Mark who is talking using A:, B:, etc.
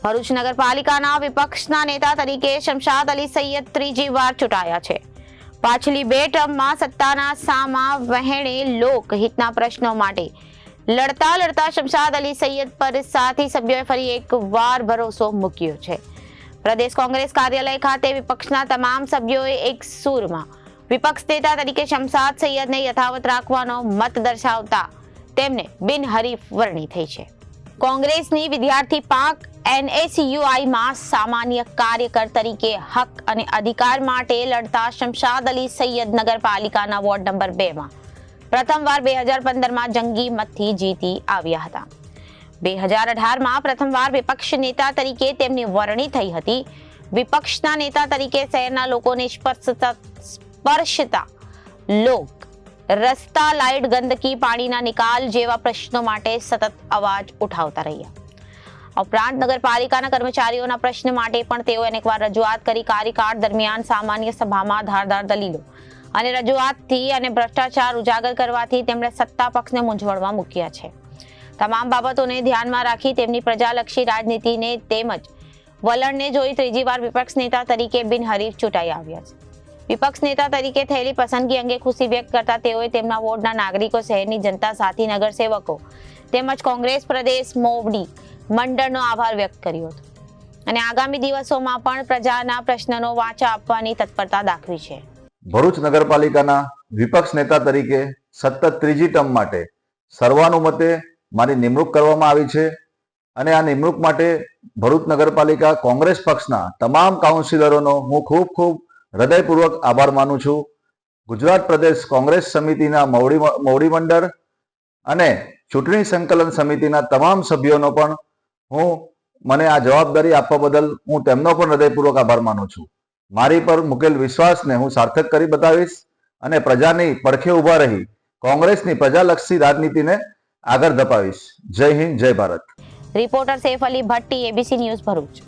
A: ભરૂચ નગરપાલિકાના વિપક્ષના નેતા તરીકે શમશાદ અલી સૈયદ ત્રીજી વાર ચૂંટાયા છે. પાછલી બે ટર્મમાં સત્તાના સામા વહેણે લોકહિતના પ્રશ્નો માટે લડતા શમશાદ અલી સૈયદ પર સાથી સભ્યોએ ફરી એકવાર ભરોસો મૂક્યો છે. પ્રદેશ કોંગ્રેસ કાર્યાલય ખાતે વિપક્ષના તમામ સભ્યોએ એક સૂરમાં વિપક્ષ નેતા તરીકે શમશાદ સૈયદને યથાવત રાખવાનો મત દર્શાવતા તેમને બિનહરીફ વરણી થઈ છે. કોંગ્રેસની વિદ્યાર્થી પાંખ NACUI સામાન્ય કાર્યકર તરીકે હક અને અધિકાર માટે લડતા શમશાદ અલી સૈયદ નગરપાલિકાના વોર્ડ નંબર 2માં પ્રથમવાર 2015માં જંગી મતથી જીતી આવ્યા હતા. 2018માં પ્રથમવાર વિપક્ષ નેતા તરીકે તેમની વરણી થઈ હતી. વિપક્ષના નેતા તરીકે શહેરના લોકોને સ્પર્શતા લોક રસ્તા, લાઇટ, ગંદકી, પાણીના નિકાલ જેવા પ્રશ્નો માટે સતત અવાજ ઉઠાવતા રહ્યા. ઉપરાંત નગરપાલિકાના કર્મચારીઓના પ્રશ્ન માટે પણ તેઓ અનેકવાર રજૂઆત કરી. કાર્યકાળ દરમિયાન સામાન્ય સભામાં ધારદાર દલીલો અને રજૂઆતથી અને ભ્રષ્ટાચાર ઉજાગર કરવાથી તેમણે સત્તા પક્ષને મૂંઝવણમાં મૂક્યા છે. તમામ બાબતોને ધ્યાનમાં રાખી તેમની પ્રજાલક્ષી રાજનીતિને તેમજ વલણને જોઈ ત્રીજી વાર વિપક્ષ નેતા તરીકે બિનહરીફ ચૂંટાઈ આવ્યા છે. વિપક્ષ નેતા તરીકે થયેલી પસંદગી અંગે ખુશી વ્યક્ત કરતા તેઓએ તેમના વોર્ડના નાગરિકો, શહેરની જનતા, સાથી નગરસેવકો તેમજ કોંગ્રેસ પ્રદેશ મોવડી મંડળનો આભાર વ્યક્ત કર્યો હતો અને આગામી દિવસોમાં પણ પ્રજાના પ્રશ્નનો વાચા આપવાની તત્પરતા દાખવી છે.
B: ભરૂચ નગરપાલિકાના વિપક્ષ નેતા તરીકે સતત ત્રીજી ટર્મ માટે સર્વાનુમતે મારી નિમણૂક કરવામાં આવી છે અને આ નિમણૂક માટે ભરૂચ નગરપાલિકા કોંગ્રેસ પક્ષના તમામ કાઉન્સિલરોનો હું ખૂબ હૃદયપૂર્વક આભાર માનું છું. ગુજરાત પ્રદેશ કોંગ્રેસ સમિતિના મોવડી મંડળ અને ચૂંટણી સંકલન સમિતિના તમામ સભ્યોનો પણ હું મને આ જવાબદારી આપવા બદલ હું તેમનો પણ હૃદયપૂર્વક આભાર માનું છું. મારી પર મૂકેલ વિશ્વાસને હું સાર્થક કરી બતાવીશ અને પ્રજાની પડખે ઊભા રહી કોંગ્રેસની પ્રજાલક્ષી રાજનીતિને આગળ ધપાવીશ. જય હિન્દ, જય Bharat.
A: Reporter Saif Ali Bhatti, ABC news Bharuch.